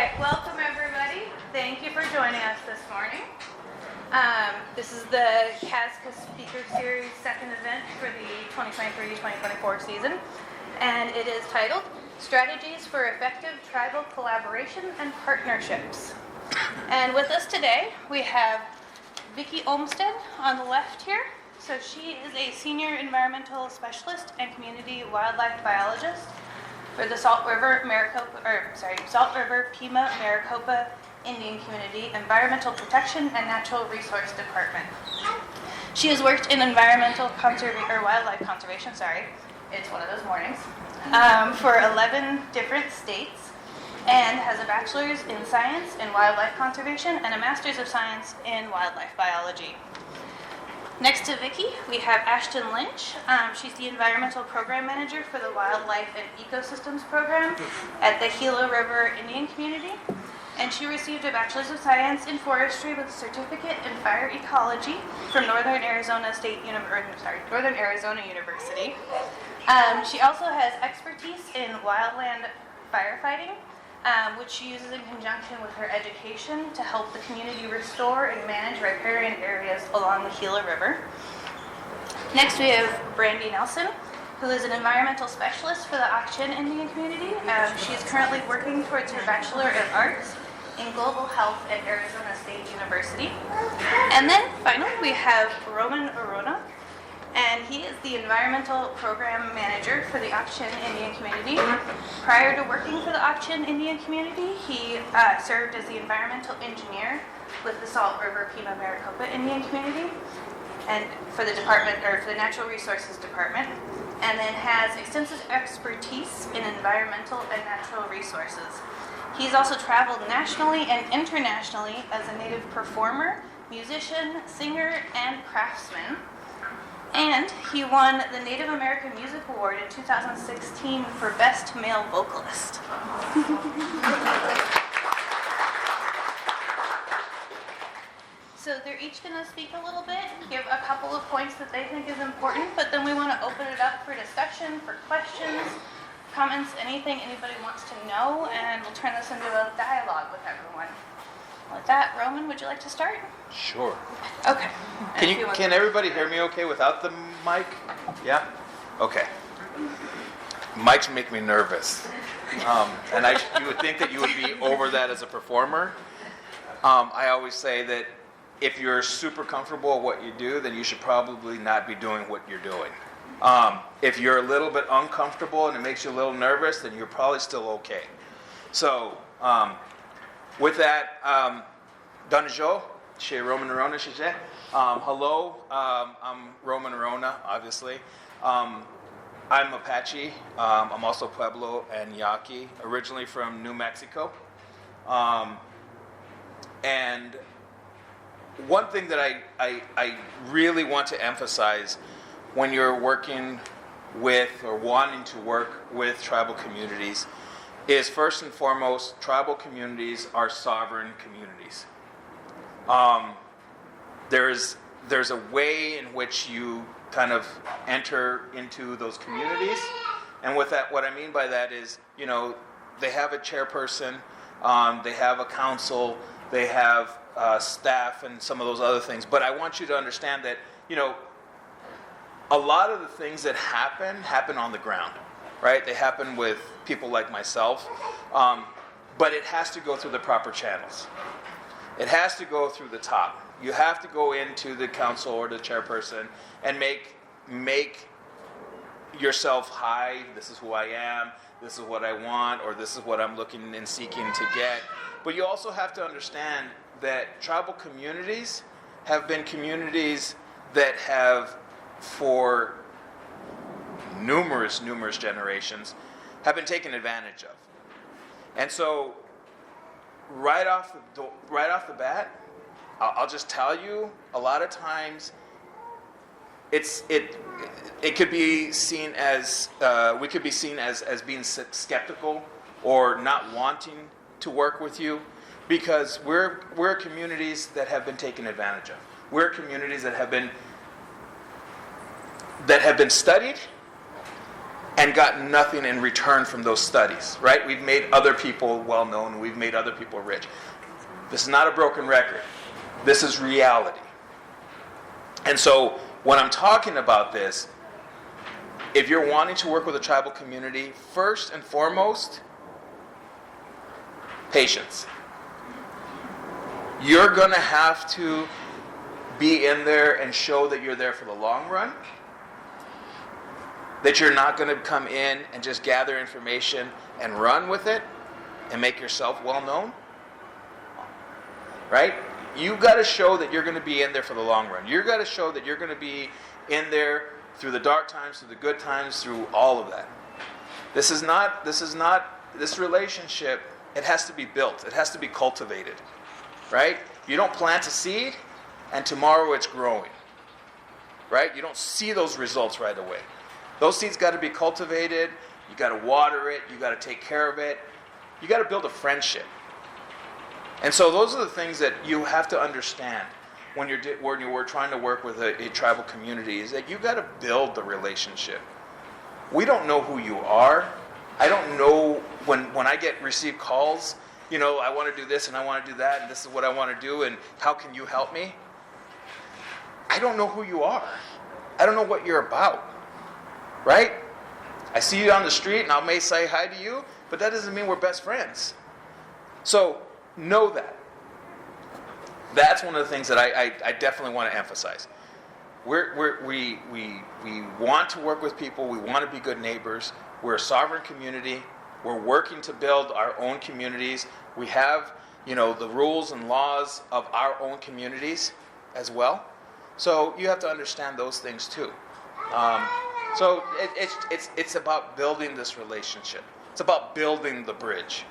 right, welcome everybody. Thank you for joining us this morning. This is the CASCA Speaker Series second event for the 2023-2024 season, and it is titled Strategies for Effective Tribal Collaboration and Partnerships. And with us today, we have Vicki Olmstead on the left here. So she is a senior environmental specialist and community wildlife biologist for the Salt River Pima-Maricopa Indian Community Environmental Protection and Natural Resource Department. She has worked in wildlife conservation, it's one of those mornings, for 11 different states, and has a bachelor's in science in wildlife conservation and a master's of science in wildlife biology. Next to Vicki, we have Ashton Lynch. She's the Environmental Program Manager for the Wildlife and Ecosystems Program at the Gila River Indian Community. And she received a Bachelor's of Science in Forestry with a certificate in Fire Ecology from Northern Arizona University. She also has expertise in wildland firefighting, which she uses in conjunction with her education to help the community restore and manage riparian areas along the Gila River. Next we have Brandy Nelson, who is an environmental specialist for the Ashton Indian Community. She is currently working towards her Bachelor of Arts in Global Health at Arizona State University. And then finally we have Roman Orona, and he is the Environmental Program Manager for the Ashton Indian Community. Prior to working for the Ashton Indian Community, he served as the Environmental Engineer with the Salt River Pima-Maricopa Indian Community, and for the Natural Resources Department, and then has extensive expertise in environmental and natural resources. He's also traveled nationally and internationally as a native performer, musician, singer, and craftsman. And he won the Native American Music Award in 2016 for Best Male Vocalist. So they're each going to speak a little bit, give a couple of points that they think is important, but then we want to open it up for discussion, for questions, comments, anything anybody wants to know, and we'll turn this into a dialogue with everyone. With that, Roman, would you like to start? Sure. Okay. Can everybody hear me okay without the mic? Yeah? Okay. Mics make me nervous. And you would think that you would be over that as a performer. I always say that if you're super comfortable at what you do, then you should probably not be doing what you're doing. If you're a little bit uncomfortable and it makes you a little nervous, then you're probably still okay. So, with that, Donjo, chez Roman Orona, hello, I'm Roman Orona, obviously. I'm Apache. I'm also Pueblo and Yaqui, originally from New Mexico. And one thing that I really want to emphasize when you're working with or wanting to work with tribal communities is, first and foremost, tribal communities are sovereign communities. There's a way in which you kind of enter into those communities, and with that, what I mean by that is, they have a chairperson, they have a council, they have staff, and some of those other things. But I want you to understand that, a lot of the things that happen on the ground, right? They happen with people like myself, but it has to go through the proper channels. It has to go through the top. You have to go into the council or the chairperson and make yourself, hi, this is who I am, this is what I want, or this is what I'm looking and seeking to get. But you also have to understand that tribal communities have been communities that have, for numerous generations, have been taken advantage of. And so, right off the bat, I'll just tell you, a lot of times, it could be seen as we could be seen as being skeptical or not wanting to work with you, because we're communities that have been taken advantage of. We're communities that have been studied, and got nothing in return from those studies, right? We've made other people well known. We've made other people rich. This is not a broken record. This is reality. And so when I'm talking about this, if you're wanting to work with a tribal community, first and foremost, patience. You're going to have to be in there and show that you're there for the long run. That you're not going to come in and just gather information and run with it and make yourself well known. Right? You've got to show that you're going to be in there for the long run. You've got to show that you're going to be in there through the dark times, through the good times, through all of that. This relationship, it has to be built. It has to be cultivated. Right? You don't plant a seed and tomorrow it's growing. Right? You don't see those results right away. Those seeds got to be cultivated. You got to water it. You got to take care of it. You got to build a friendship. And so those are the things that you have to understand when you're trying to work with a tribal community, is that you got to build the relationship. We don't know who you are. I don't know when I receive calls, I want to do this and I want to do that and this is what I want to do and how can you help me? I don't know who you are. I don't know what you're about. Right? I see you on the street and I may say hi to you, but that doesn't mean we're best friends. So know that. That's one of the things that I definitely want to emphasize. We want to work with people. We want to be good neighbors. We're a sovereign community. We're working to build our own communities. We have, the rules and laws of our own communities as well. So you have to understand those things too. So it's about building this relationship. It's about building the bridge.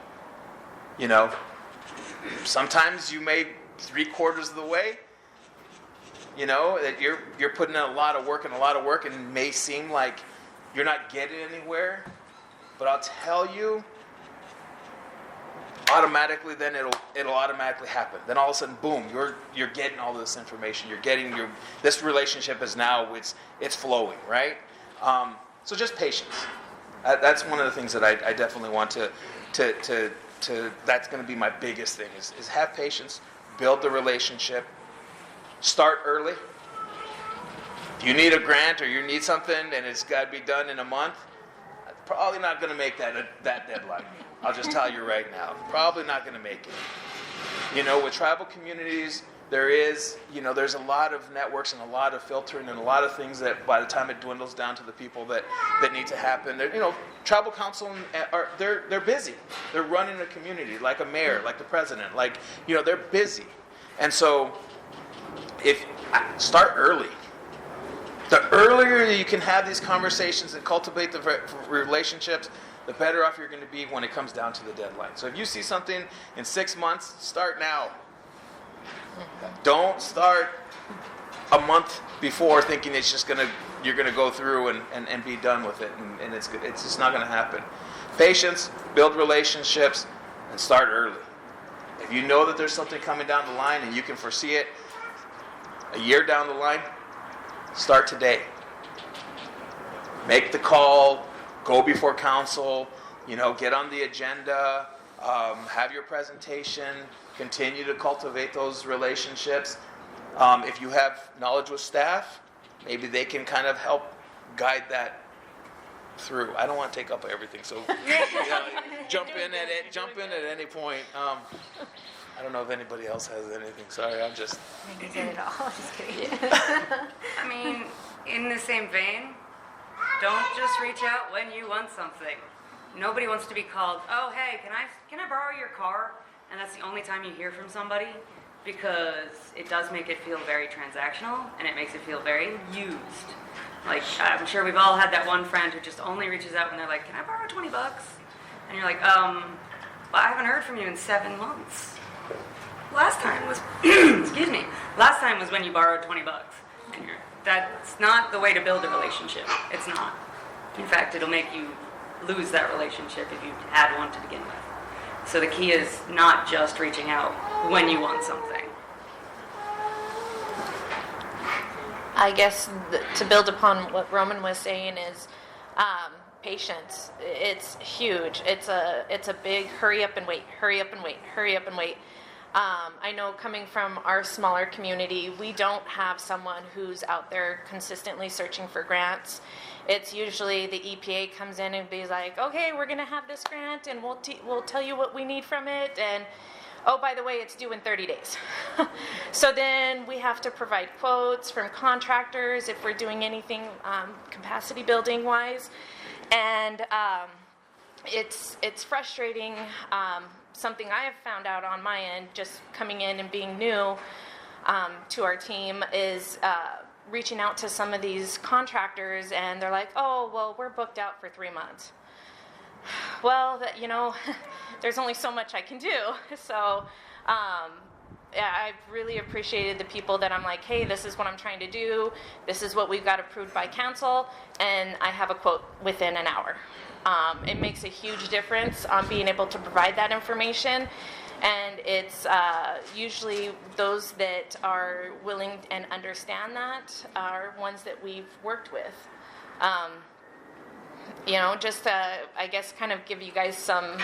Sometimes you may 3/4 of the way. That you're putting in a lot of work and it may seem like you're not getting anywhere. But I'll tell you, automatically then it'll automatically happen. Then all of a sudden, boom, you're getting all this information. You're getting this relationship is now it's flowing, right? So just patience. That's one of the things that I definitely want to that's going to be my biggest thing is have patience, build the relationship, start early. If you need a grant or you need something and it's got to be done in a month, probably not going to make that deadline. I'll just tell you right now, probably not going to make it. With tribal communities, there's a lot of networks and a lot of filtering and a lot of things that by the time it dwindles down to the people that need to happen, tribal council they're busy. They're running a community like a mayor, like the president, they're busy. And so start early. The earlier you can have these conversations and cultivate the relationships, the better off you're going to be when it comes down to the deadline. So if you see something in 6 months, start now. Don't start a month before thinking you're gonna go through and be done with it, and it's just not gonna happen. Patience, build relationships, and start early. If you know that there's something coming down the line and you can foresee it a year down the line, start today. Make the call, go before council, get on the agenda, have your presentation, continue to cultivate those relationships. If you have knowledge with staff, maybe they can kind of help guide that through. I don't want to take up everything, so jump in at any point. I don't know if anybody else has anything. Sorry, I'm just... I think he said it all. Just kidding. I mean, in the same vein, don't just reach out when you want something. Nobody wants to be called, oh, hey, can I borrow your car? And that's the only time you hear from somebody, because it does make it feel very transactional, and it makes it feel very used. Like, I'm sure we've all had that one friend who just only reaches out when they're like, can I borrow $20? And you're like, well, I haven't heard from you in 7 months. Last time was, excuse me, last time was when you borrowed $20. And that's not the way to build a relationship. It's not. In fact, it'll make you lose that relationship if you had one to begin with. So the key is not just reaching out when you want something. I guess to build upon what Roman was saying is, patience. It's huge. It's a big hurry up and wait, hurry up and wait, hurry up and wait. I know coming from our smaller community, we don't have someone who's out there consistently searching for grants. It's usually the EPA comes in and be like, okay, we're going to have this grant and we'll tell you what we need from it. And oh, by the way, it's due in 30 days. So then we have to provide quotes from contractors if we're doing anything capacity building wise. And it's frustrating. Something I have found out on my end, just coming in and being new to our team, is reaching out to some of these contractors, and they're like, oh, well, we're booked out for 3 months. Well, there's only so much I can do. So yeah, I've really appreciated the people that I'm like, hey, this is what I'm trying to do. This is what we've got approved by council, and I have a quote within an hour. It makes a huge difference on being able to provide that information, and it's usually those that are willing and understand that are ones that we've worked with. Just I guess kind of give you guys some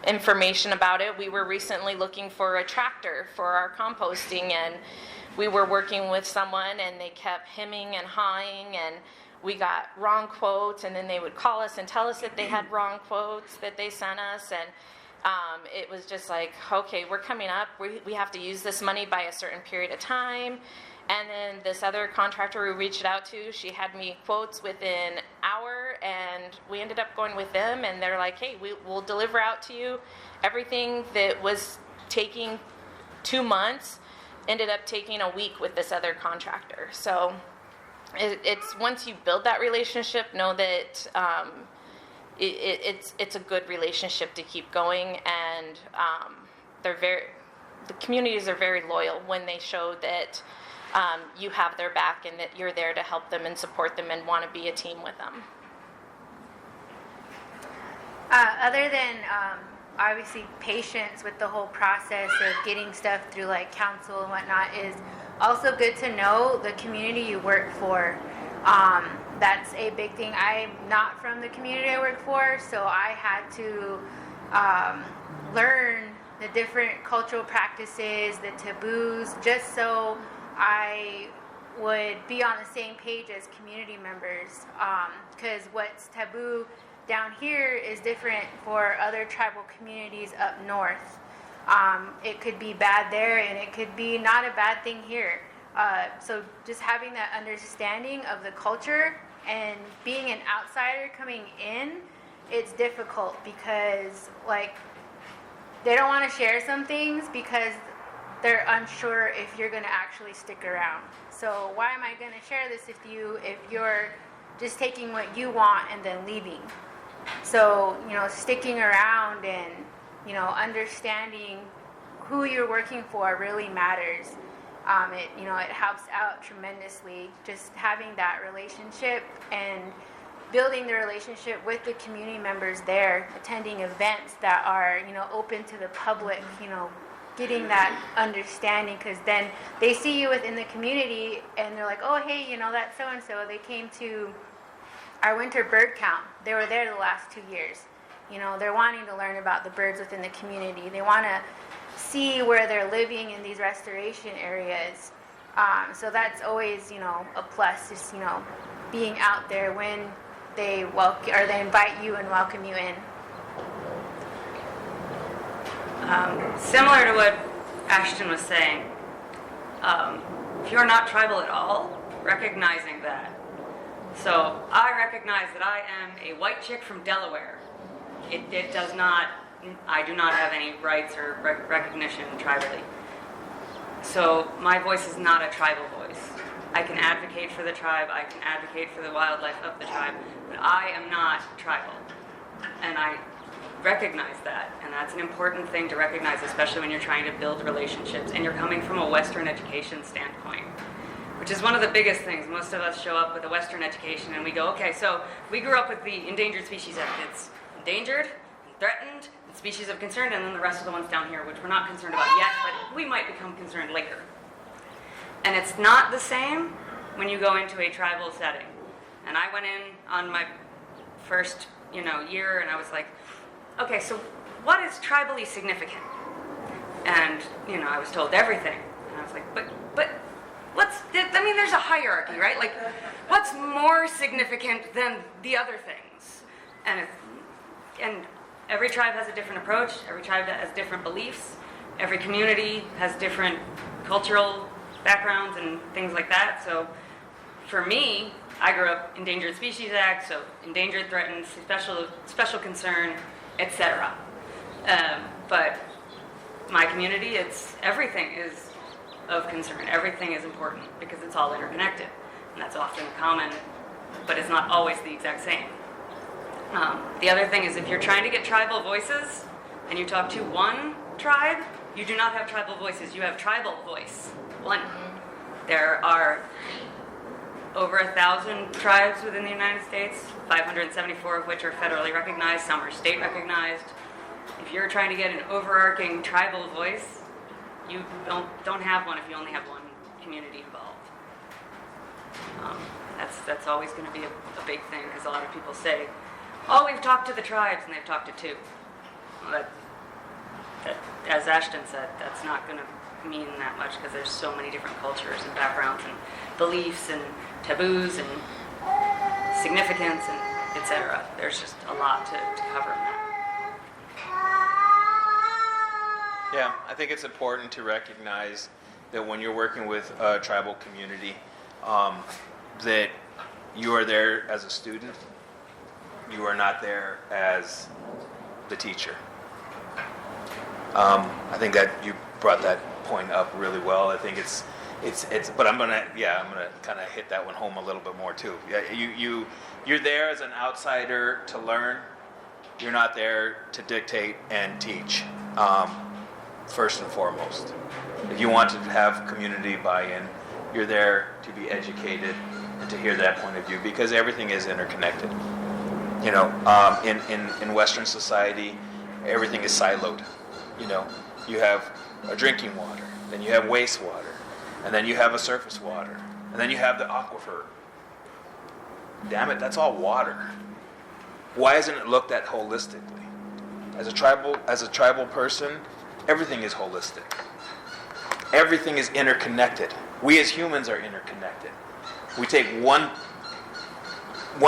information about it. We were recently looking for a tractor for our composting, and we were working with someone, and they kept hemming and hawing, and we got wrong quotes, and then they would call us and tell us that they had wrong quotes that they sent us, and it was just like, okay, we're coming up, we have to use this money by a certain period of time. And then this other contractor we reached out to, she had me quotes within an hour, and we ended up going with them, and they're like, hey, we'll deliver out to you everything that was taking 2 months, ended up taking a week with this other contractor. So it's once you build that relationship, know that it's a good relationship to keep going, and the communities are very loyal when they show that you have their back and that you're there to help them and support them and want to be a team with them. Other than obviously patience with the whole process of getting stuff through like council and whatnot, is also good to know the community you work for. That's a big thing. I'm not from the community I work for, so I had to learn the different cultural practices, the taboos, just so I would be on the same page as community members. Because what's taboo down here is different for other tribal communities up north. It could be bad there, and it could be not a bad thing here. So just having that understanding of the culture and being an outsider coming in, it's difficult because like they don't want to share some things because they're unsure if you're going to actually stick around. So why am I going to share this with you if you're just taking what you want and then leaving? So, sticking around and, understanding who you're working for really matters. It helps out tremendously, just having that relationship and building the relationship with the community members there, attending events that are, open to the public, getting that understanding, because then they see you within the community and they're like, oh, hey, that's so-and-so. They came to our winter bird count. They were there the last 2 years. They're wanting to learn about the birds within the community. They want to see where they're living in these restoration areas. So that's always, a plus, just, being out there when they they invite you and welcome you in. Similar to what Ashton was saying, if you're not tribal at all, recognizing that. So I recognize that I am a white chick from Delaware. It does not, I do not have any rights or recognition tribally. So my voice is not a tribal voice. I can advocate for the tribe, I can advocate for the wildlife of the tribe, but I am not tribal. And I recognize that, and that's an important thing to recognize, especially when you're trying to build relationships and you're coming from a Western education standpoint, which is one of the biggest things. Most of us show up with a Western education and we go, okay, so we grew up with the Endangered Species Act. It's endangered, threatened, and species of concern, and then the rest of the ones down here, which we're not concerned about yet, but we might become concerned later. And it's not the same when you go into a tribal setting. And I went in on my first, year, and I was like, okay, so what is tribally significant? And, I was told everything. And I was like, but there's a hierarchy, right? Like, what's more significant than the other things? And every tribe has a different approach. Every tribe has different beliefs. Every community has different cultural backgrounds and things like that. So for me, I grew up Endangered Species Act, so endangered, threatened, special concern, etc. But my community, everything is of concern. Everything is important because it's all interconnected, and that's often common, but it's not always the exact same. The other thing is, if you're trying to get tribal voices and you talk to one tribe, you do not have tribal voices. You have tribal voice. One. There are over 1,000 tribes within the United States, 574 of which are federally recognized, some are state recognized. If you're trying to get an overarching tribal voice, you don't have one if you only have one community involved. That's always going to be a big thing, because a lot of people say, oh, we've talked to the tribes, and they've talked to two. Well, that, as Ashton said, that's not going to mean that much, because there's so many different cultures and backgrounds and beliefs and taboos and significance and etc. There's just a lot to cover in that. Yeah, I think it's important to recognize that when you're working with a tribal community, that you are there as a student. You are not there as the teacher. I think that you brought that point up really well. I think it's but I'm gonna kind of hit that one home a little bit more too. Yeah, you're there as an outsider to learn. You're not there to dictate and teach. First and foremost, if you want to have community buy-in, you're there to be educated and to hear that point of view, because everything is interconnected. In Western society, everything is siloed. You have a drinking water, then you have wastewater, and then you have a surface water, and then you have the aquifer. Damn it, that's all water. Why isn't it looked at holistically? As a tribal person, everything is holistic. Everything is interconnected. We as humans are interconnected. We take one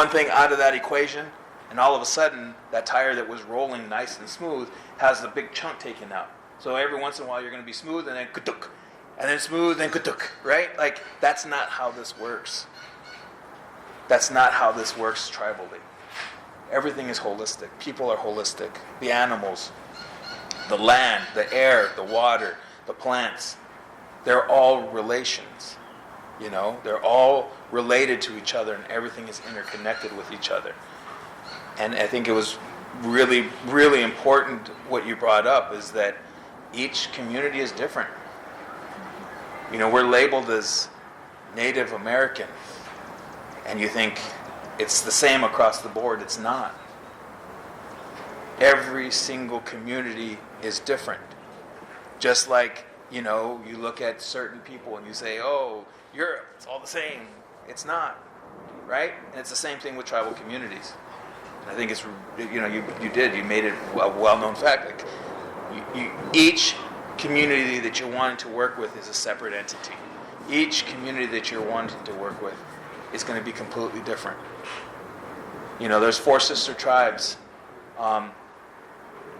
thing out of that equation, and all of a sudden, that tire that was rolling nice and smooth has the big chunk taken out. So every once in a while, you're going to be smooth, and then kutuk, and then smooth, and kutuk, right? Like, that's not how this works. That's not how this works tribally. Everything is holistic. People are holistic. The animals, the land, the air, the water, the plants, they're all relations. They're all related to each other, and everything is interconnected with each other. And I think it was really, really important what you brought up, is that each community is different. We're labeled as Native American, and you think it's the same across the board. It's not. Every single community is different. Just like, you look at certain people and you say, oh, Europe, it's all the same. It's not, right? And it's the same thing with tribal communities. And I think it's, you made it a well-known fact. Like, each community that you're wanting to work with is a separate entity. Each community that you're wanting to work with is going to be completely different. There's 4 sister tribes,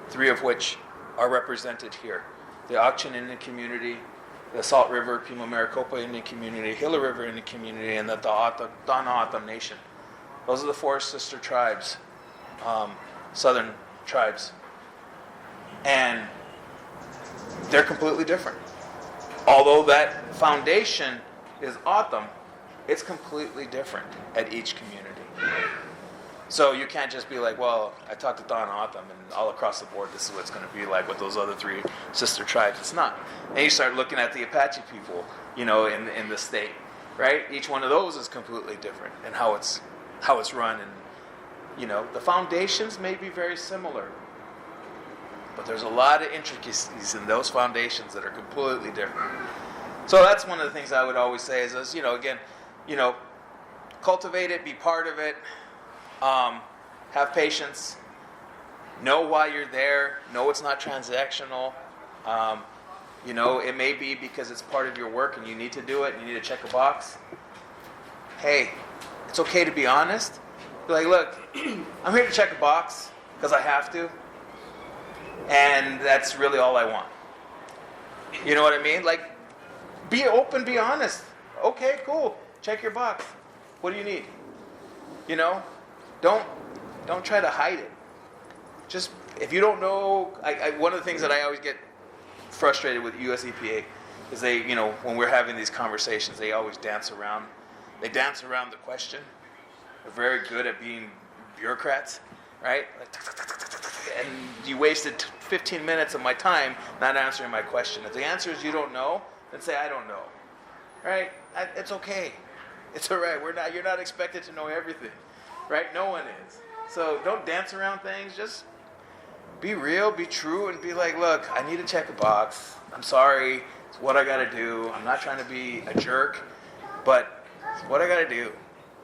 3 of which are represented here. The Auction Indian Community, the Salt River Pima-Maricopa Indian Community, Gila River Indian Community, and the Donna Nation. Those are the 4 sister tribes, southern tribes. And they're completely different. Although that foundation is O'odham, it's completely different at each community. So you can't just be like, well, I talked to Don O'odham, and all across the board, this is what it's going to be like with those other 3 sister tribes. It's not. And you start looking at the Apache people, in the state, right? Each one of those is completely different, and how it's run, and the foundations may be very similar, but there's a lot of intricacies in those foundations that are completely different. So that's one of the things I would always say is, again, cultivate it, be part of it. have patience. Know why you're there. Know it's not transactional. It may be because it's part of your work and you need to do it and you need to check a box. Hey, it's okay to be honest. Be like, look, I'm here to check a box because I have to. And that's really all I want. You know what I mean? Like, be open, be honest. Okay, cool. Check your box. What do you need? Don't try to hide it. Just, if you don't know, one of the things that I always get frustrated with US EPA is they, when we're having these conversations, they always dance around. They dance around the question. They're very good at being bureaucrats, right? And you wasted 15 minutes of my time not answering my question. If the answer is you don't know, then say I don't know, right? It's okay. It's all right. You're not expected to know everything, right? No one is. So don't dance around things. Just be real, be true, and be like, look, I need to check a box. I'm sorry. It's what I got to do. I'm not trying to be a jerk, but it's what I got to do.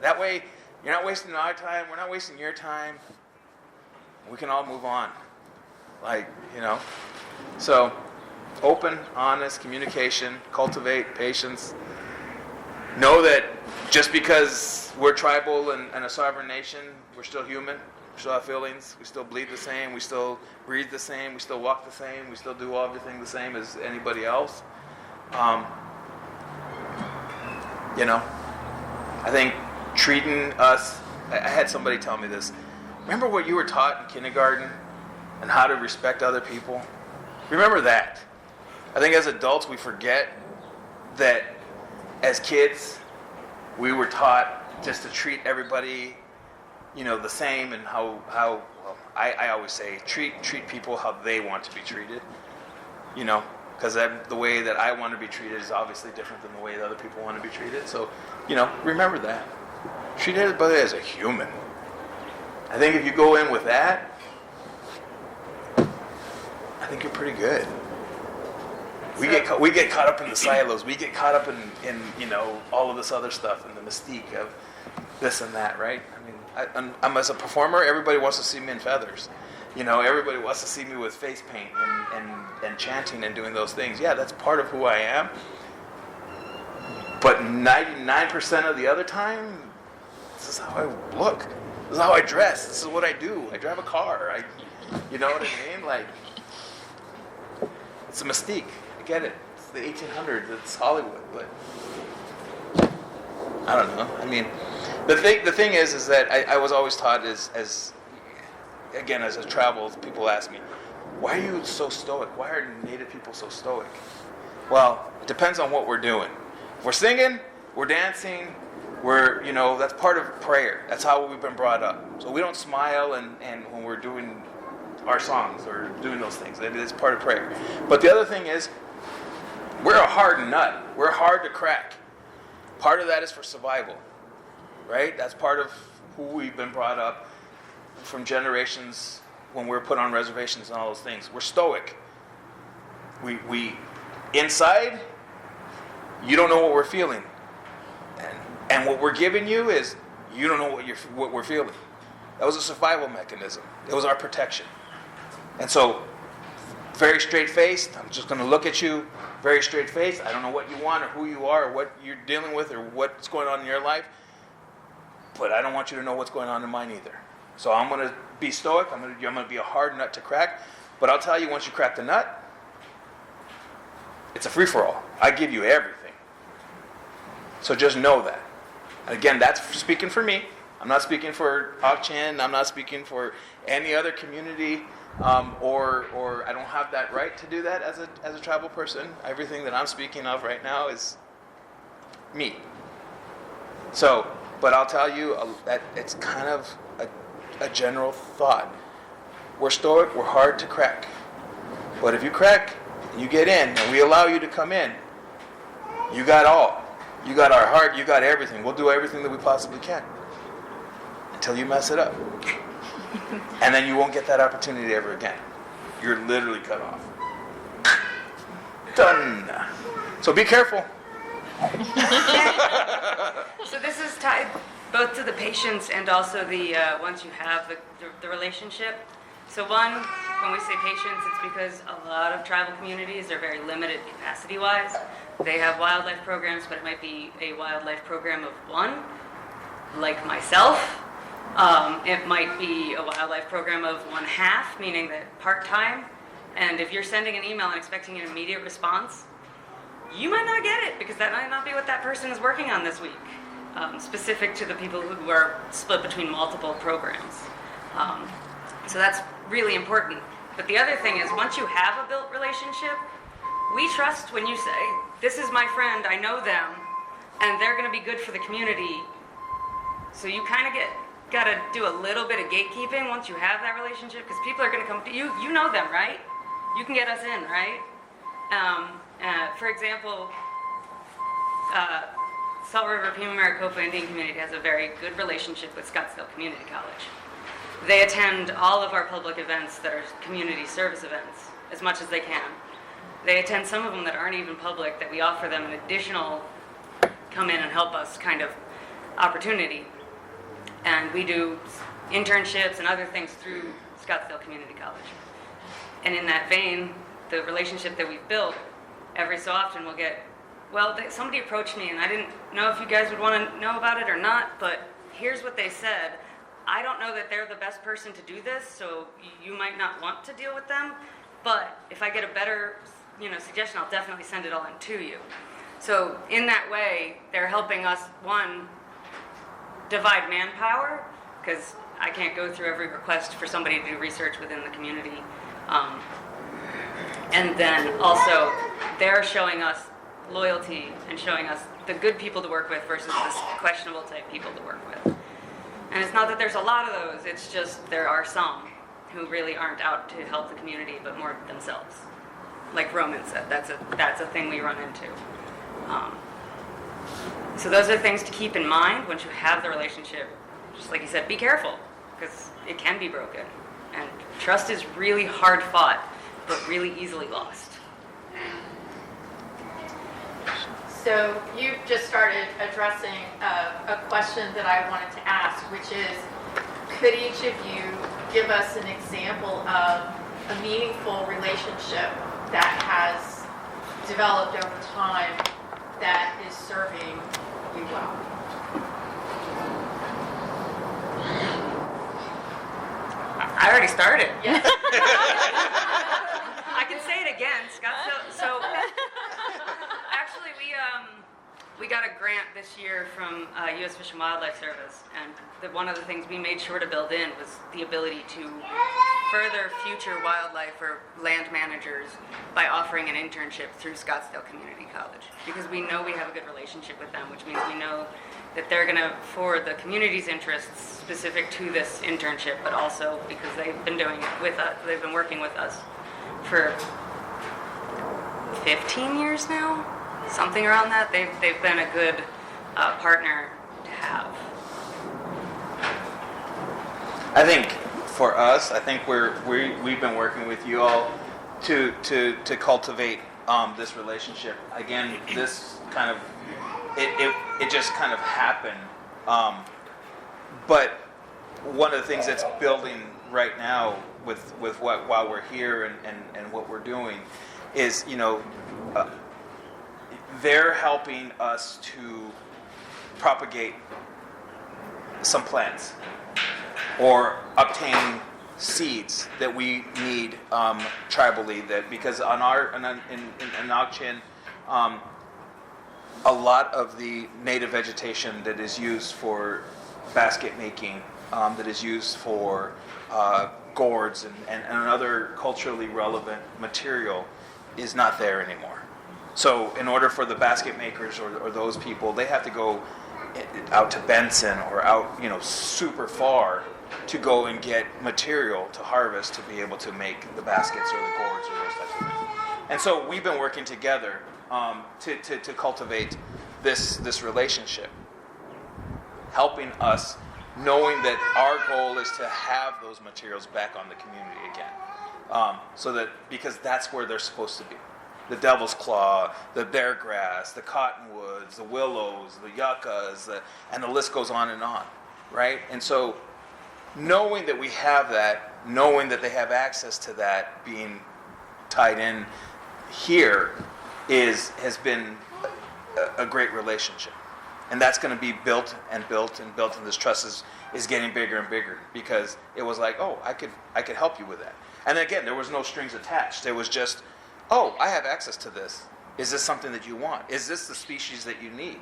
That way, you're not wasting our time. We're not wasting your time. We can all move on. So open, honest communication, cultivate patience. Know that just because we're tribal and a sovereign nation, we're still human. We still have feelings. We still bleed the same. We still breathe the same. We still walk the same. We still do everything the same as anybody else. I think treating us, I had somebody tell me this. Remember what you were taught in kindergarten and how to respect other people? Remember that. I think as adults we forget that as kids we were taught just to treat everybody, the same, and how I always say treat people how they want to be treated. Because the way that I want to be treated is obviously different than the way that other people want to be treated. So, remember that. Treat everybody as a human. I think if you go in with that, I think you're pretty good. We get caught up in the silos. We get caught up in all of this other stuff and the mystique of this and that, right? I'm as a performer, everybody wants to see me in feathers. Everybody wants to see me with face paint and chanting and doing those things. Yeah, that's part of who I am. But 99% of the other time, this is how I look. This is how I dress. This is what I do. I drive a car. You know what I mean? It's a mystique. I get it. It's the 1800s. It's Hollywood. But I don't know. The thing is that I was always taught as I travel, people ask me, why are you so stoic? Why are Native people so stoic? Well, it depends on what we're doing. If we're singing, we're dancing, that's part of prayer. That's how we've been brought up. So we don't smile and when we're doing our songs or doing those things. It's part of prayer. But the other thing is, we're a hard nut. We're hard to crack. Part of that is for survival, right? That's part of who we've been brought up from generations when we're put on reservations and all those things. We're stoic. We inside, you don't know what we're feeling. And what we're giving you is, you don't know what we're feeling. That was a survival mechanism. It was our protection. And so, very straight-faced, I'm just going to look at you, very straight-faced. I don't know what you want or who you are or what you're dealing with or what's going on in your life, but I don't want you to know what's going on in mine either. So I'm going to be stoic. I'm going to be a hard nut to crack. But I'll tell you, once you crack the nut, it's a free-for-all. I give you everything. So just know that. Again, that's speaking for me. I'm not speaking for Ak-Chin. I'm not speaking for any other community, or I don't have that right to do that as a tribal person. Everything that I'm speaking of right now is me. So, but I'll tell you that it's kind of a general thought. We're stoic. We're hard to crack. But if you crack, you get in, and we allow you to come in, you got all. You got our heart. You got everything. We'll do everything that we possibly can until you mess it up. And then you won't get that opportunity ever again. You're literally cut off. Done. So be careful. So this is tied both to the patients and also the once you have the relationship. So one, when we say patients, it's because a lot of tribal communities are very limited capacity-wise. They have wildlife programs, but it might be a wildlife program of one, like myself. It might be a wildlife program of 1/2, meaning that part-time. And if you're sending an email and expecting an immediate response, you might not get it because that might not be what that person is working on this week, specific to the people who are split between multiple programs. So that's really important. But the other thing is, once you have a built relationship, we trust when you say, this is my friend, I know them, and they're going to be good for the community. So you kind of got to do a little bit of gatekeeping once you have that relationship, because people are going to come to you. You know them, right? You can get us in, right? For example, Salt River Pima-Maricopa Indian Community has a very good relationship with Scottsdale Community College. They attend all of our public events that are community service events as much as they can. They attend some of them that aren't even public, that we offer them an additional come in and help us kind of opportunity. And we do internships and other things through Scottsdale Community College. And in that vein, the relationship that we've built, every so often we'll get, somebody approached me and I didn't know if you guys would want to know about it or not, but here's what they said. I don't know that they're the best person to do this, so you might not want to deal with them, but if I get a better suggestion, I'll definitely send it all in to you. So in that way, they're helping us, one, divide manpower, because I can't go through every request for somebody to do research within the community. And then also, they're showing us loyalty and showing us the good people to work with versus the questionable type people to work with. And it's not that there's a lot of those, it's just there are some who really aren't out to help the community, but more themselves. Like Roman said, that's a thing we run into. So those are things to keep in mind once you have the relationship. Just like you said, be careful, because it can be broken. And trust is really hard fought, but really easily lost. So you've just started addressing a question that I wanted to ask, which is, could each of you give us an example of a meaningful relationship that has developed over time that is serving you well? I already started. Yes. I can say it again, Scott. So actually, we got a grant this year from U.S. Fish and Wildlife Service, and one of the things we made sure to build in was the ability to further future wildlife or land managers by offering an internship through Scottsdale Community College, because we know we have a good relationship with them, which means we know that they're going to forward the community's interests specific to this internship, but also because they've been doing it with us, they've been working with us for 15 years now, something around that. They've been a good partner to have. I think for us, we've been working with you all to cultivate this relationship. Again, this kind of it just kind of happened. But one of the things that's building right now with what while we're here and what we're doing is, they're helping us to propagate some plants or obtain seeds that we need tribally, that because in Nagchin, a lot of the native vegetation that is used for basket making, that is used for gourds and other culturally relevant material is not there anymore. So in order for the basket makers or those people, they have to go out to Benson or out, super far to go and get material to harvest to be able to make the baskets or the gourds or those types of things. And so we've been working together to cultivate this relationship, helping us, knowing that our goal is to have those materials back on the community again, so that because that's where they're supposed to be. the devil's claw, the beargrass, the cottonwoods, the willows, the yuccas, and the list goes on, right? And so knowing that we have that, knowing that they have access to that being tied in here has been a great relationship. And that's going to be built and built and built, and this trust is getting bigger and bigger, because it was like, oh, I could help you with that. And then again, there was no strings attached. It was just, oh, I have access to this. Is this something that you want? Is this the species that you need?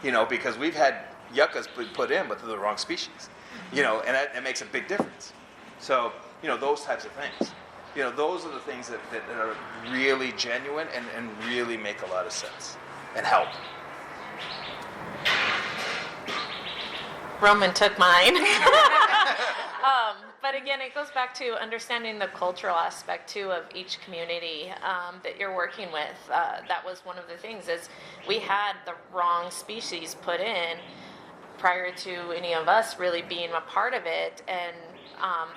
Because we've had yuccas put in, but they're the wrong species. And that makes a big difference. So, those types of things. Those are the things that are really genuine and really make a lot of sense and help. Roman took mine. But again, it goes back to understanding the cultural aspect too of each community that you're working with. That was one of the things, is we had the wrong species put in prior to any of us really being a part of it. And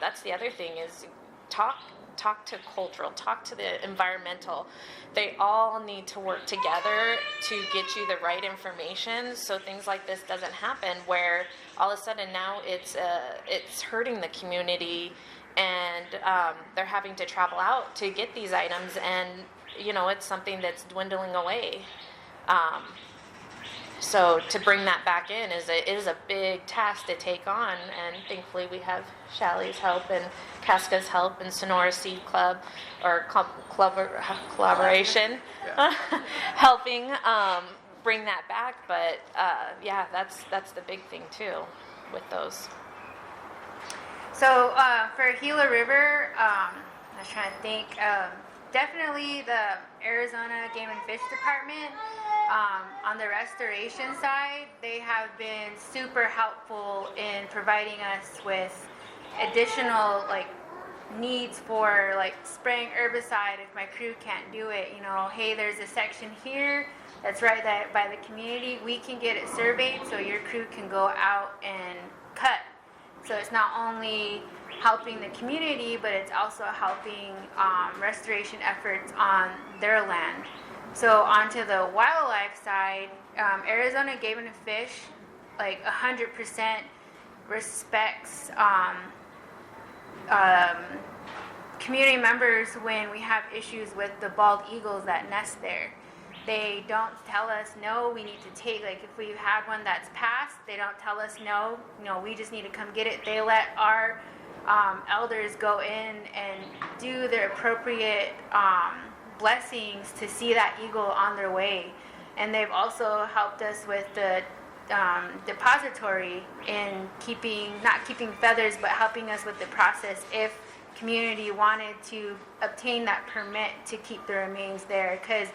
that's the other thing, is talk to cultural, talk to the environmental. They all need to work together to get you the right information, so things like this doesn't happen, where all of a sudden now it's hurting the community, and they're having to travel out to get these items, and it's something that's dwindling away. So to bring that back in is a big task to take on, and thankfully we have Shally's help and Casca's help and Sonora Seed Club, or collaboration, helping bring that back. But that's the big thing too with those. So for Gila River, I was trying to think. Definitely the Arizona Game and Fish Department. On the restoration side, they have been super helpful in providing us with additional needs for spraying herbicide if my crew can't do it. Hey, there's a section here that's right by the community. We can get it surveyed so your crew can go out and cut. So it's not only helping the community, but it's also helping restoration efforts on their land. So onto the wildlife side, Arizona Game and Fish, 100% respects community members when we have issues with the bald eagles that nest there. They don't tell us, no, we need to take, if we've had one that's passed, they don't tell us, no, we just need to come get it. They let our elders go in and do their appropriate blessings to see that eagle on their way. And they've also helped us with the depository in not keeping feathers, but helping us with the process if community wanted to obtain that permit to keep the remains there. Because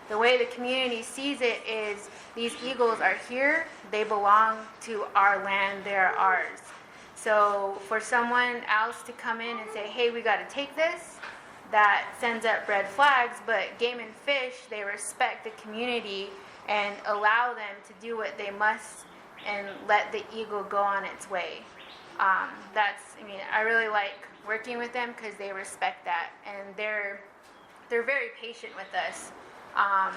the way the community sees it is, these eagles are here, they belong to our land, they're ours. So for someone else to come in and say, hey, we got to take this, that sends up red flags. But Game and Fish, they respect the community and allow them to do what they must and let the eagle go on its way. I really like working with them because they respect that, and they're very patient with us. I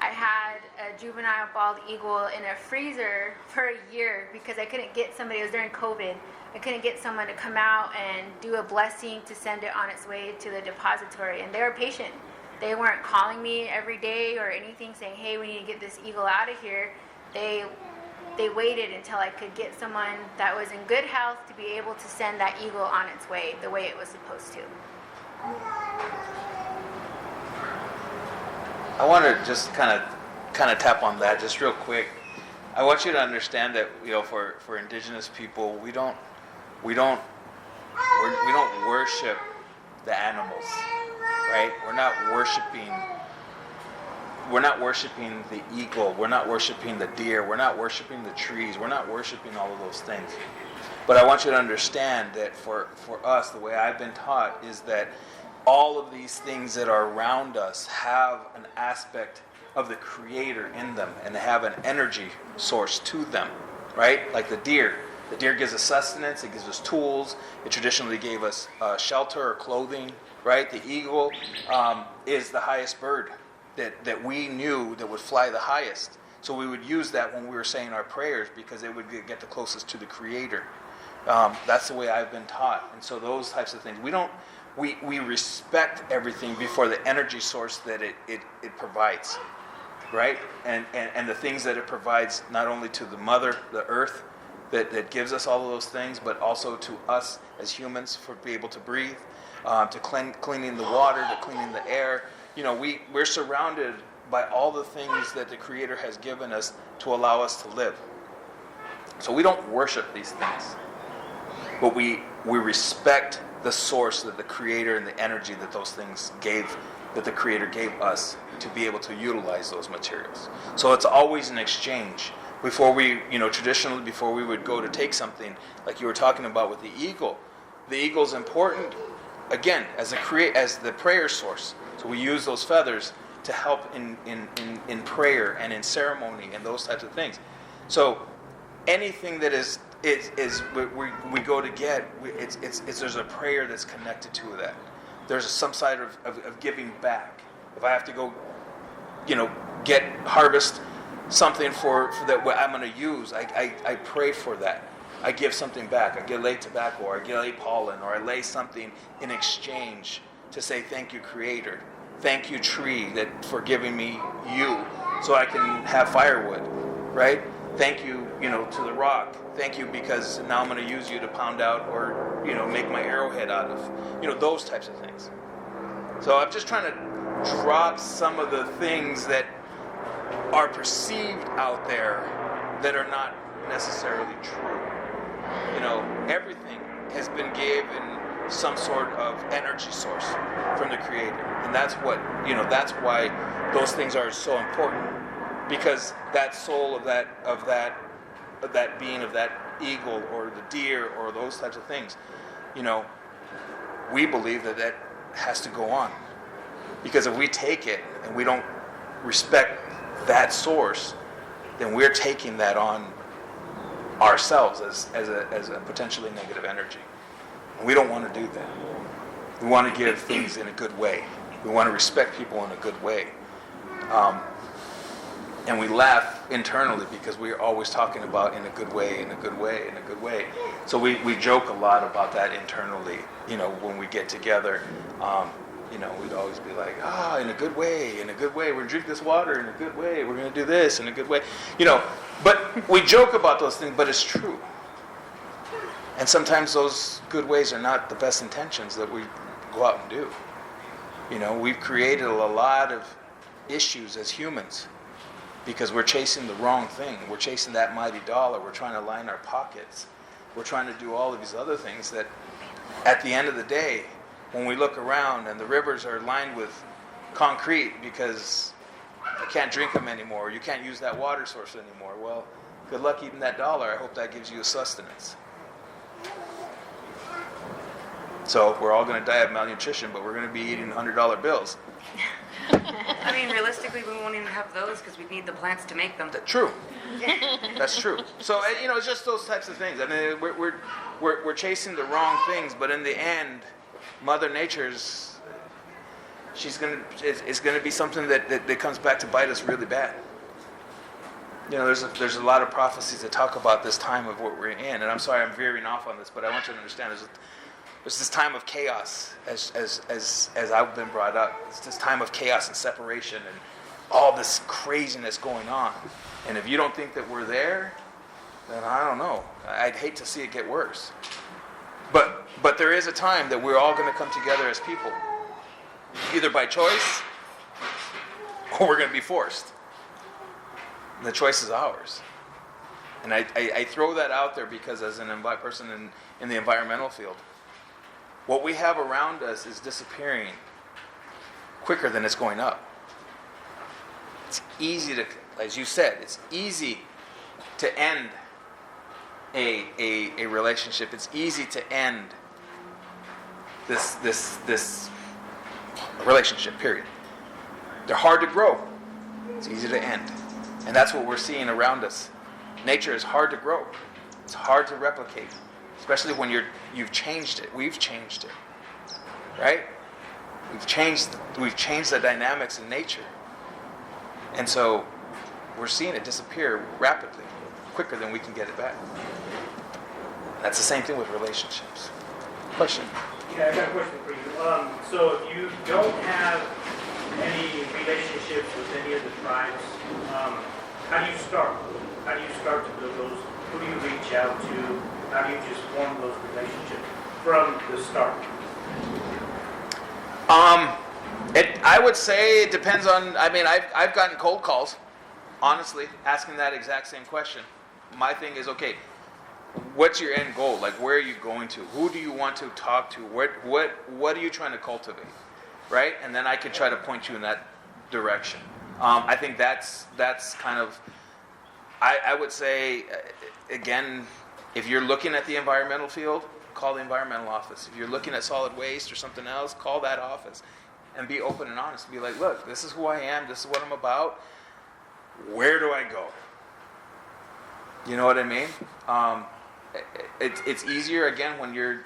had a juvenile bald eagle in a freezer for a year because I couldn't get somebody. It was during COVID. I couldn't get someone to come out and do a blessing to send it on its way to the depository, and they were patient. They weren't calling me every day or anything saying, hey, we need to get this eagle out of here. They waited until I could get someone that was in good health to be able to send that eagle on its way the way it was supposed to. I want to just kind of tap on that just real quick. I want you to understand that for indigenous people, we don't worship the animals, right? We're not worshiping the eagle. We're not worshiping the deer. We're not worshiping the trees. We're not worshiping all of those things. But I want you to understand that for us, the way I've been taught is that all of these things that are around us have an aspect of the Creator in them, and they have an energy source to them, right? Like the deer. The deer gives us sustenance. It gives us tools. It traditionally gave us shelter or clothing, right? The eagle is the highest bird that we knew that would fly the highest. So we would use that when we were saying our prayers because it would get the closest to the Creator. That's the way I've been taught. And so those types of things. We respect everything before the energy source that it provides, right? And the things that it provides not only to the mother, the earth, that gives us all of those things, but also to us as humans for be able to breathe, to cleaning the water, to cleaning the air. We're surrounded by all the things that the Creator has given us to allow us to live. So we don't worship these things, but we respect the source that the Creator and the energy that those things gave, that the Creator gave us to be able to utilize those materials. So it's always an exchange. Before we, traditionally, before we would go to take something, like you were talking about with the eagle's important, again, as the prayer source. So we use those feathers to help in prayer and in ceremony and those types of things. So anything that is we go to get, there's a prayer that's connected to that. There's some side of giving back. If I have to go, harvest something for that what I'm going to use, I pray for that. I give something back. I lay tobacco, or I lay pollen, or I lay something in exchange to say thank you, Creator. Thank you, tree, for giving me you so I can have firewood, right? Thank you, to the rock. Thank you because now I'm going to use you to pound out or, make my arrowhead out of, those types of things. So I'm just trying to drop some of the things that are perceived out there that are not necessarily true. Everything has been given some sort of energy source from the Creator, and that's why those things are so important, because that soul of that being, of that eagle or the deer or those types of things, we believe that has to go on, because if we take it and we don't respect that source, then we're taking that on ourselves as a potentially negative energy. And we don't want to do that. We want to give things in a good way. We want to respect people in a good way. And we laugh internally because we're always talking about in a good way, in a good way, in a good way. So we joke a lot about that internally, when we get together. We'd always be like, in a good way, we're going to drink this water in a good way, we're going to do this in a good way. But we joke about those things, but it's true. And sometimes those good ways are not the best intentions that we go out and do. We've created a lot of issues as humans because we're chasing the wrong thing. We're chasing that mighty dollar. We're trying to line our pockets. We're trying to do all of these other things that at the end of the day, when we look around and the rivers are lined with concrete because you can't drink them anymore, you can't use that water source anymore, well, good luck eating that dollar. I hope that gives you a sustenance. So we're all going to die of malnutrition, but we're going to be eating $100 bills. Realistically, we won't even have those because we need the plants to make them. True. That's true. So, it's just those types of things. We're chasing the wrong things, but in the end, Mother Nature's, it's going to be something that comes back to bite us really bad. There's a lot of prophecies that talk about this time of what we're in, and I'm sorry I'm veering off on this, but I want you to understand there's this time of chaos as I've been brought up. It's this time of chaos and separation and all this craziness going on. And if you don't think that we're there, then I don't know. I'd hate to see it get worse. But there is a time that we're all going to come together as people, either by choice or we're going to be forced. And the choice is ours. And I throw that out there because as an person in the environmental field, what we have around us is disappearing quicker than it's going up. It's easy to, as you said, it's easy to end a relationship. It's easy to end this relationship, period. They're hard to grow. It's easy to end. And that's what we're seeing around us. Nature is hard to grow. It's hard to replicate, especially when you've changed it. We've changed it, right? We've changed the dynamics in nature. And so we're seeing it disappear rapidly, quicker than we can get it back. That's the same thing with relationships. Question? Yeah, I got a question for you. So if you don't have any relationships with any of the tribes, how do you start? How do you start to build those? Who do you reach out to? How do you just form those relationships from the start? I would say it depends on. I mean, I've gotten cold calls, honestly, asking that exact same question. My thing is, okay, what's your end goal? Like, where are you going to? Who do you want to talk to? What are you trying to cultivate, right? And then I could try to point you in that direction. I think that's kind of. I would say, again, if you're looking at the environmental field, call the environmental office. If you're looking at solid waste or something else, call that office. And be open and honest. Be like, look, this is who I am. This is what I'm about. Where do I go? You know what I mean? It's easier, again, when you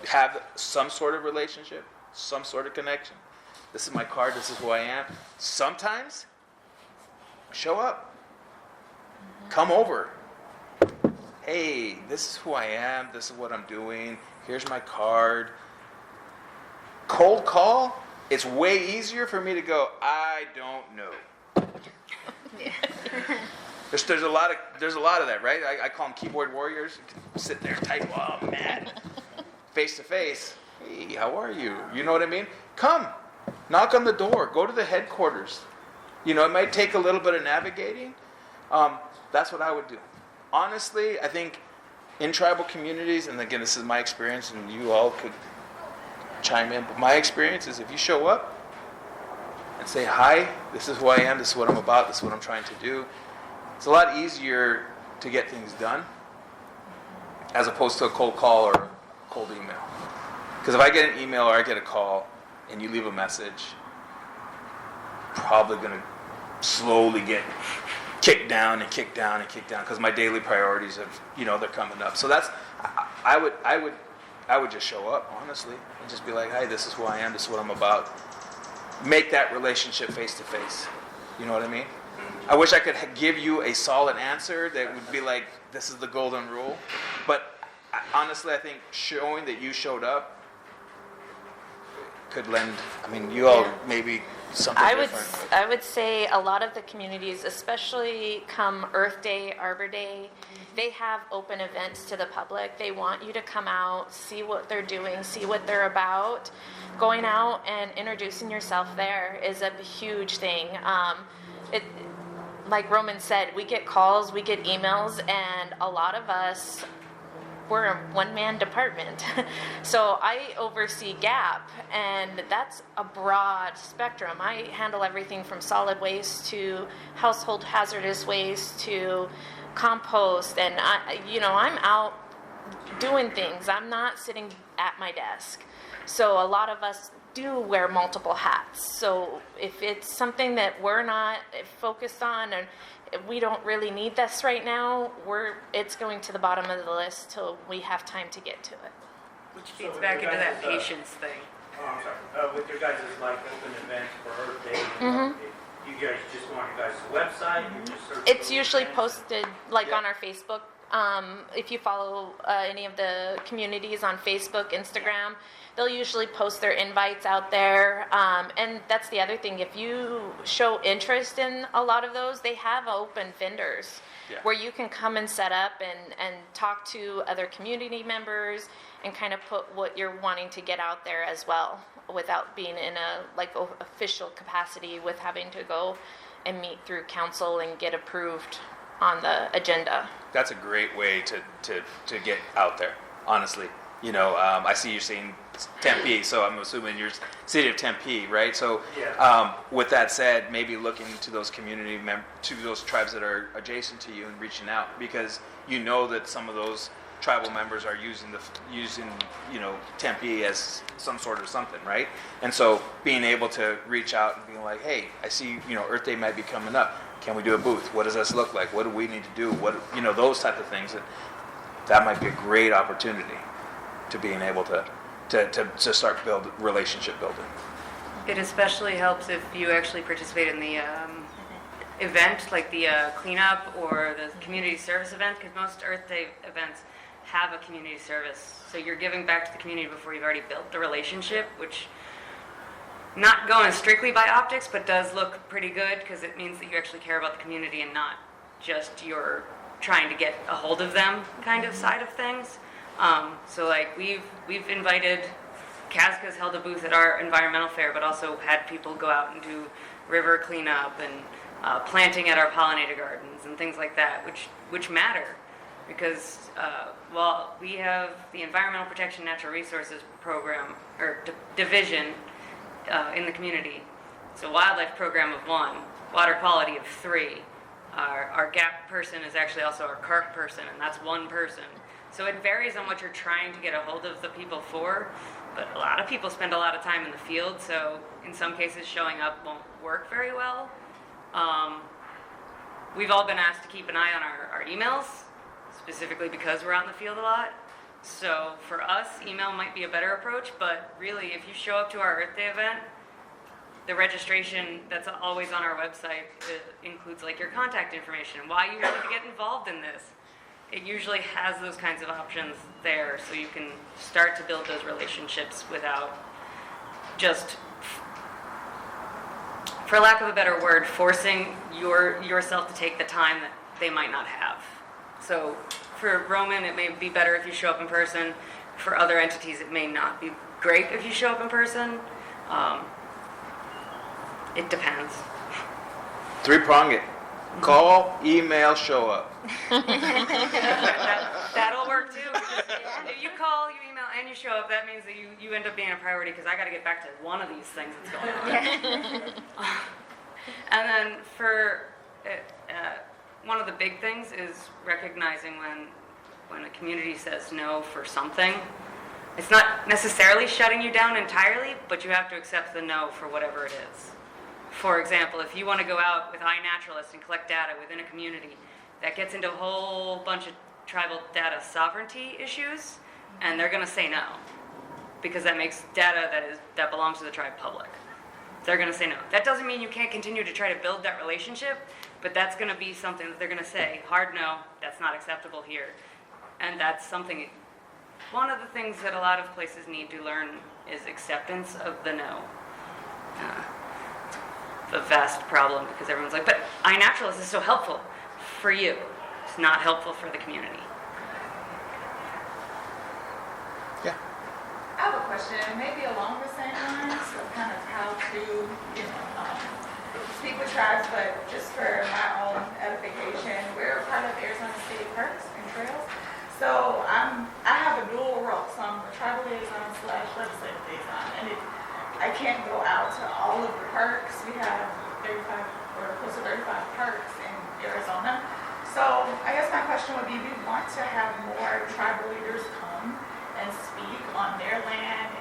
have some sort of relationship, some sort of connection. This is my card. This is who I am. Sometimes, show up. Come over. Hey, this is who I am. This is what I'm doing. Here's my card. Cold call. It's way easier for me to go, I don't know. There's a lot of that, right? I call them keyboard warriors. You can sit there and type, oh man. Face to face. Hey, how are you? You know what I mean? Come. Knock on the door. Go to the headquarters. You know, it might take a little bit of navigating. That's what I would do. Honestly, I think in tribal communities, and again, this is my experience, and you all could chime in, but my experience is if you show up and say, hi, this is who I am, this is what I'm about, this is what I'm trying to do, it's a lot easier to get things done as opposed to a cold call or a cold email. Because if I get an email or I get a call and you leave a message, probably going to slowly get kicked down and kicked down and kicked down because my daily priorities have, they're coming up. So that's, I would just show up, honestly, and just be like, hey, this is who I am, this is what I'm about. Make that relationship face to face. You know what I mean? I wish I could give you a solid answer that would be like, this is the golden rule. But honestly, I think showing that you showed up could lend, you all maybe something different. I would say a lot of the communities, especially come Earth Day, Arbor Day, they have open events to the public. They want you to come out, see what they're doing, see what they're about. Going out and introducing yourself there is a huge thing. Like Roman said, we get calls, we get emails, and a lot of us, we're a one-man department. So I oversee GAP, and that's a broad spectrum. I handle everything from solid waste to household hazardous waste to compost, and I'm out doing things. I'm not sitting at my desk. So a lot of us do wear multiple hats. So if it's something that we're not focused on and we don't really need this right now, it's going to the bottom of the list till we have time to get to it. Which feeds back into that patience thing. Oh, I'm sorry. With your guys' open events for Earth Day, you guys just want your guys' website? You just search It's for usually events? posted on our Facebook. If you follow any of the communities on Facebook, Instagram, they'll usually post their invites out there. And that's the other thing. If you show interest in a lot of those, they have open vendors where you can come and set up and talk to other community members and kind of put what you're wanting to get out there as well without being in a official capacity with having to go and meet through council and get approved on the agenda. That's a great way to get out there, honestly. I see you're saying Tempe, so I'm assuming you're city of Tempe, right? So with that said, maybe looking to those to those tribes that are adjacent to you and reaching out, because you know that some of those tribal members are using Tempe as some sort of something, right? And so being able to reach out and being like, hey, I see, Earth Day might be coming up. Can we do a booth? What does this look like? What do we need to do? Those type of things. That might be a great opportunity to being able to start relationship building. It especially helps if you actually participate in the event, like the cleanup or the community service event, because most Earth Day events have a community service. So you're giving back to the community before you've already built the relationship, which not going strictly by optics, but does look pretty good because it means that you actually care about the community and not just your trying to get a hold of them kind of side of things. So like we've invited, Casca's held a booth at our environmental fair, but also had people go out and do river cleanup and planting at our pollinator gardens and things like that, which matter because while we have the Environmental Protection Natural Resources Program or division in the community, it's a wildlife program of 1, water quality of 3. Our GAP person is actually also our CARC person, and that's 1 person. So it varies on what you're trying to get a hold of the people for, but a lot of people spend a lot of time in the field, so in some cases showing up won't work very well. We've all been asked to keep an eye on our emails, specifically because we're out in the field a lot. So for us, email might be a better approach, but really if you show up to our Earth Day event, the registration that's always on our website includes like your contact information, why you wanted to get involved in this. It usually has those kinds of options there, so you can start to build those relationships without just, for lack of a better word, forcing yourself to take the time that they might not have. So for Roman, it may be better if you show up in person. For other entities, it may not be great if you show up in person. It depends. 3-prong it. Call, email, show up. That'll work too. If you call, you email, and you show up, that means that you end up being a priority because I got to get back to one of these things that's going on. And then for one of the big things is recognizing when a community says no for something. It's not necessarily shutting you down entirely, but you have to accept the no for whatever it is. For example, if you want to go out with iNaturalist and collect data within a community, that gets into a whole bunch of tribal data sovereignty issues, and they're going to say no, because that makes data that belongs to the tribe public. They're going to say no. That doesn't mean you can't continue to try to build that relationship, but that's going to be something that they're going to say, hard no, that's not acceptable here. And that's something, one of the things that a lot of places need to learn is acceptance of the no. A vast problem because everyone's like, but iNaturalist is so helpful for you. It's not helpful for the community. Yeah. I have a question, maybe along the same lines of kind of how to, speak with tribes, but just for my own edification, we're a part of Arizona State Parks and Trails. So I have a dual role, so I'm a tribal liaison / legislative liaison, and I can't go out to all of the parks. We have 35 or close to 35 parks in Arizona. So I guess my question would be, we want to have more tribal leaders come and speak on their land,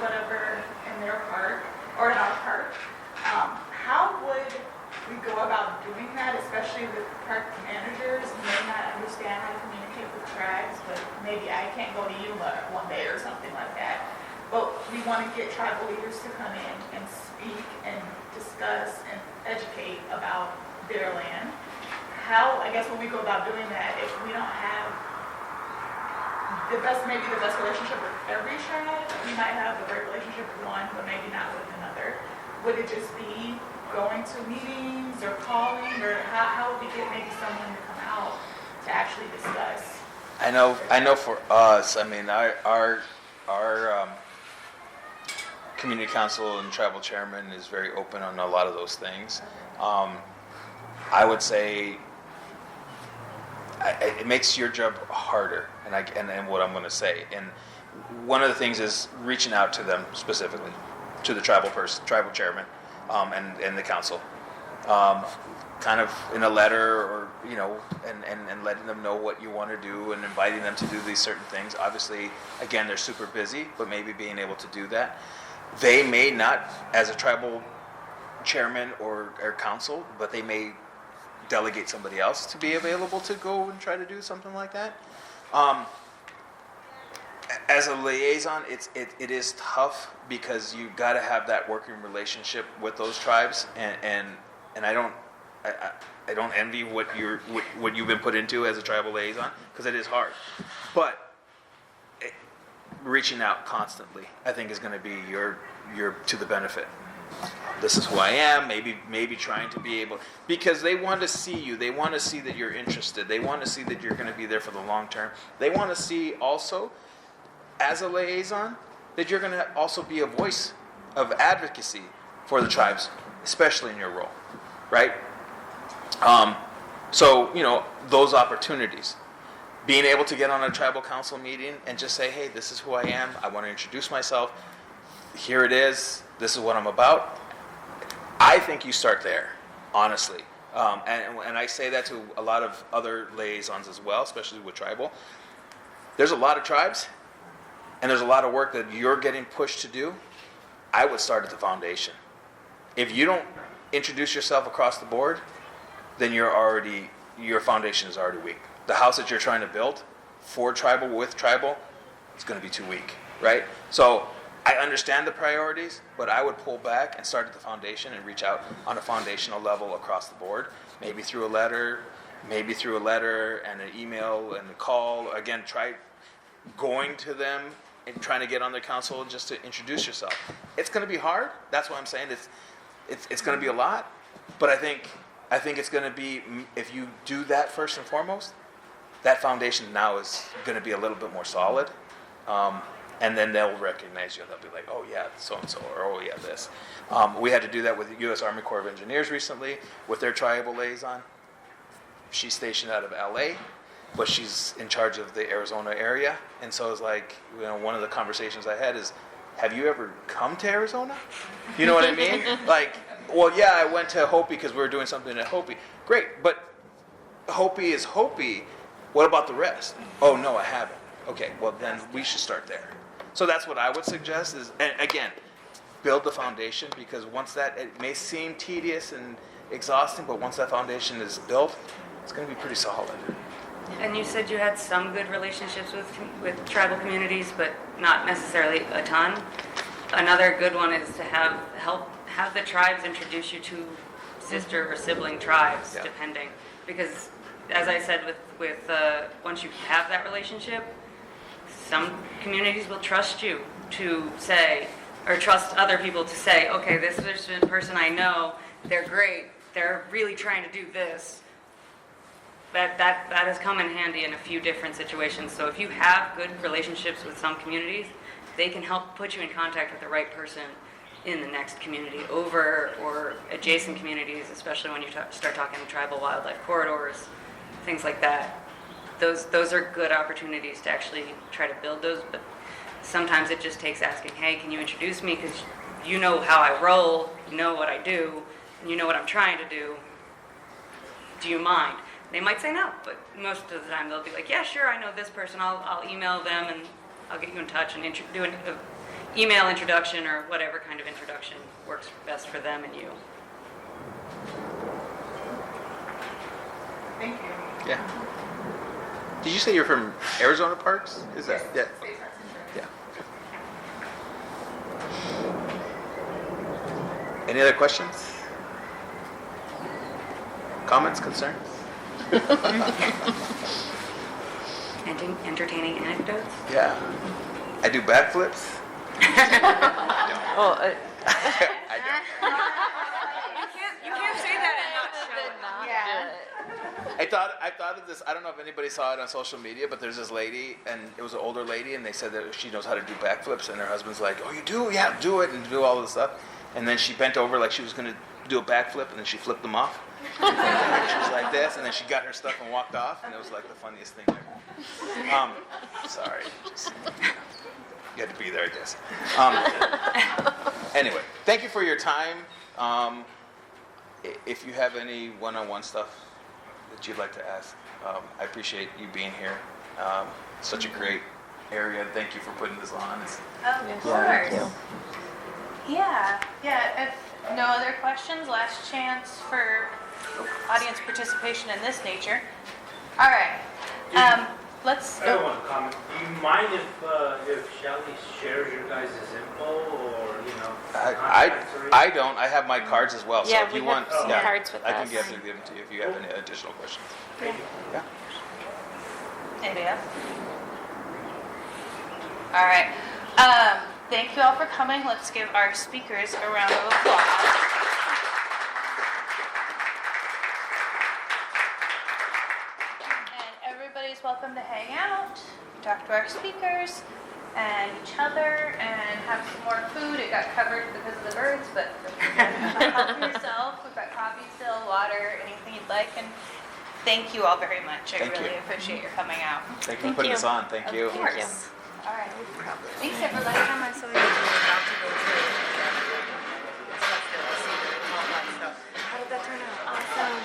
whatever in their park or in our park. How would we go about doing that, especially with park managers who may not understand how to communicate with tribes, but maybe I can't go to Yuma one day or something like that. But we want to get tribal leaders to come in and speak and discuss and educate about their land. How, I guess when we go about doing that, if we don't have the best relationship with every tribe, we might have a great relationship with one, but maybe not with another. Would it just be going to meetings or calling, or how would we get maybe someone to come out to actually discuss? I know for us, I mean, our community council and tribal chairman is very open on a lot of those things. I would say it makes your job harder, and what I'm going to say. And one of the things is reaching out to them specifically, to the tribal chairman, and the council, kind of in a letter, or and letting them know what you want to do and inviting them to do these certain things. Obviously, again, they're super busy, but maybe being able to do that. They may not, as a tribal chairman or council, but they may delegate somebody else to be available to go and try to do something like that. As a liaison, it is tough because you got to have that working relationship with those tribes, and I I don't envy what you've been put into as a tribal liaison, because it is hard. But reaching out constantly, I think, is going to be your to the benefit. This is who I am. Maybe trying to be able, because they want to see you. They want to see that you're interested. They want to see that you're going to be there for the long term. They want to see also, as a liaison, that you're going to also be a voice of advocacy for the tribes, especially in your role, right? So, those opportunities. Being able to get on a tribal council meeting and just say, hey, this is who I am. I want to introduce myself. Here it is. This is what I'm about. I think you start there, honestly. And I say that to a lot of other liaisons as well, especially with tribal. There's a lot of tribes, and there's a lot of work that you're getting pushed to do. I would start at the foundation. If you don't introduce yourself across the board, then your foundation is already weak. The house that you're trying to build for tribal, with tribal, it's going to be too weak, right? So I understand the priorities, but I would pull back and start at the foundation and reach out on a foundational level across the board, maybe through a letter and an email and a call. Again, try going to them and trying to get on their council just to introduce yourself. It's going to be hard. That's why I'm saying it's going to be a lot, but I think it's going to be, if you do that first and foremost, that foundation now is going to be a little bit more solid. And then they'll recognize you and they'll be like, oh yeah, so-and-so, or oh yeah, this. We had to do that with the U.S. Army Corps of Engineers recently with their tribal liaison. She's stationed out of LA, but she's in charge of the Arizona area. And so it's like, one of the conversations I had is, have you ever come to Arizona? You know what I mean? Like, well, yeah, I went to Hopi because we were doing something at Hopi. Great, but Hopi is Hopi. What about the rest? Oh, no, I haven't. Okay, well, then we should start there. So that's what I would suggest is, and again, build the foundation, because once that, it may seem tedious and exhausting, but once that foundation is built, it's going to be pretty solid. And you said you had some good relationships with tribal communities, but not necessarily a ton. Another good one is to have the tribes introduce you to sister or sibling tribes, Yeah. depending. Because, as I said, with once you have that relationship, some communities will trust you to say, or trust other people to say, okay, this is a person I know, they're great, they're really trying to do this. That has come in handy in a few different situations. So if you have good relationships with some communities, they can help put you in contact with the right person in the next community over or adjacent communities, especially when you start talking tribal wildlife corridors, things like that. Those are good opportunities to actually try to build those, but sometimes it just takes asking, hey, can you introduce me? Because you know how I roll, you know what I do, and you know what I'm trying to do. Do you mind? They might say no, but most of the time they'll be like, yeah, sure, I know this person. I'll email them and I'll get you in touch and do an email introduction or whatever kind of introduction works best for them and you. Thank you. Yeah. Did you say you're from Arizona Parks? Is that? Yeah. Yeah. Any other questions? Comments, concerns? Entertaining anecdotes? Yeah. I do backflips. Oh, I don't. You can't say that and not show it. Yeah. I thought of this. I don't know if anybody saw it on social media, but there's this lady, and it was an older lady, and they said that she knows how to do backflips, and her husband's like, "Oh, you do? Yeah, do it," and do all this stuff. And then she bent over like she was gonna do a backflip, and then she flipped them off. And she was like this, and then she got her stuff and walked off, and it was like the funniest thing ever. Sorry, you had to be there, I guess. Anyway, thank you for your time. If you have any one-on-one stuff that you'd like to ask, I appreciate you being here. Such a great area. Thank you for putting this on. Of course. Yeah. If no other questions, last chance for audience participation in this nature. All right. let's. I want to comment. Do you mind if Shelly shares your guys' info or, contacts or anything? I don't. I have my cards as well. So Yeah, if we you have want, some cards with I us. can give them to you if you have any additional questions. Thank you. Yeah. Anybody else? All right. Thank you all for coming. Let's give our speakers a round of applause. And everybody's welcome to hang out, talk to our speakers and each other, and have some more food. It got covered because of the birds, but help yourself. We've got coffee still, water, anything you'd like. And thank you all very much. I Thank really you. appreciate your coming out. Thank you for putting you. this on. Thank you. Of course. All right. Thanks, everybody. Last time I saw you, you were about to go to Scottsdale to see all that stuff. How did that turn out? Awesome.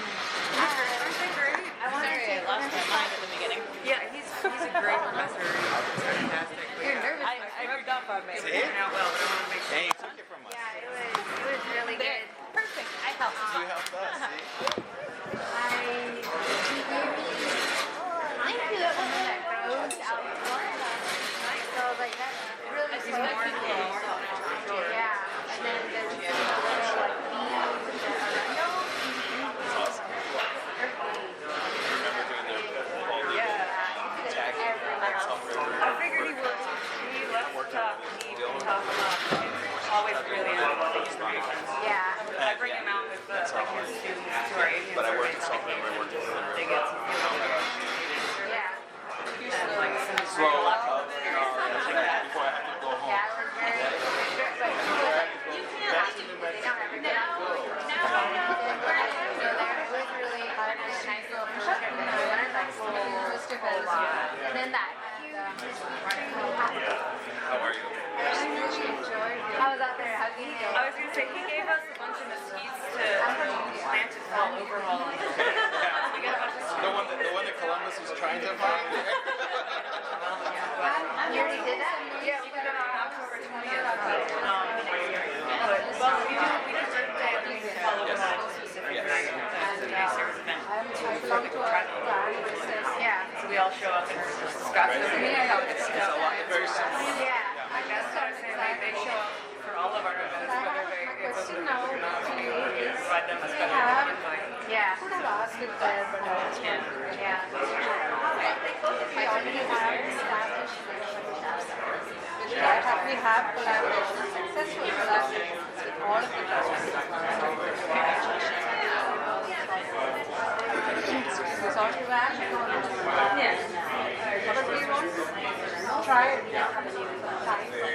Aren't they great? I want to say I lost my mind in the beginning. Yeah, he's a great professor. He's fantastic. You're nervous. I rubbed off on me. It's working out well, but I want to make sure. Hey, you took it from us. Yeah, it was really good. Perfect. I helped. You helped us. See? He gave me Thank you. That was really rose out in Florida. So I was like, that's really sweet. Yeah, and then there's just a little like beans that are like, That's awesome. Remember doing I figured he would. He loves to talk. He can talk a lot. He's always really interesting information. yeah. I bring him out with like his students to our Asian But I worked survey at Salt River. I worked at River. They get some Yeah. and like some Slow real up before I had to go home. Yeah, it was very good. But they don't ever get out. It was really hard and a nice little trip. And I learned like a whole lot. And then that huge How are you? I was out there hugging it. I was gonna say he gave us a bunch of mesquites to plant to fall overhaul. We got a bunch of The one that Columbus was trying to find? You already did that? Yeah, we got it on October 20th. Well, we did certain day of things to fall overhaul specific night. It's a nice service event. Yeah. So we all show up in Scottsdale. It's a lot, very similar. Yeah. I guess I was saying they show up for all of our events, whether they if it's we provide them a special invite. Yeah. Could have asked if there, but I was Yeah. we already have established relationships, which we have collaboration successful collaborations with all of the trustees. Resort to that. Yes. But we want to try it time for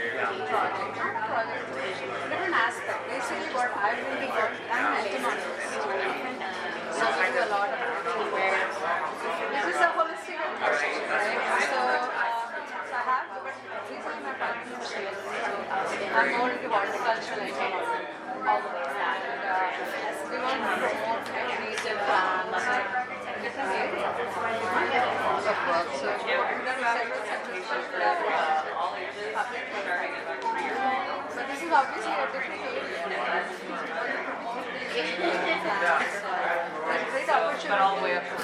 project, not project, different aspect. Basically what I really got, I'm an economist. So we do a lot of where this is a holistic approach, right? So I have, these are my partnerships. I'm more into horticulture and all the ways. And we want to promote native plants and different areas of work. So we've done several successful collaborations with public but this is obviously a different area. We want to promote the native plants. There's a great opportunity. But all the way up to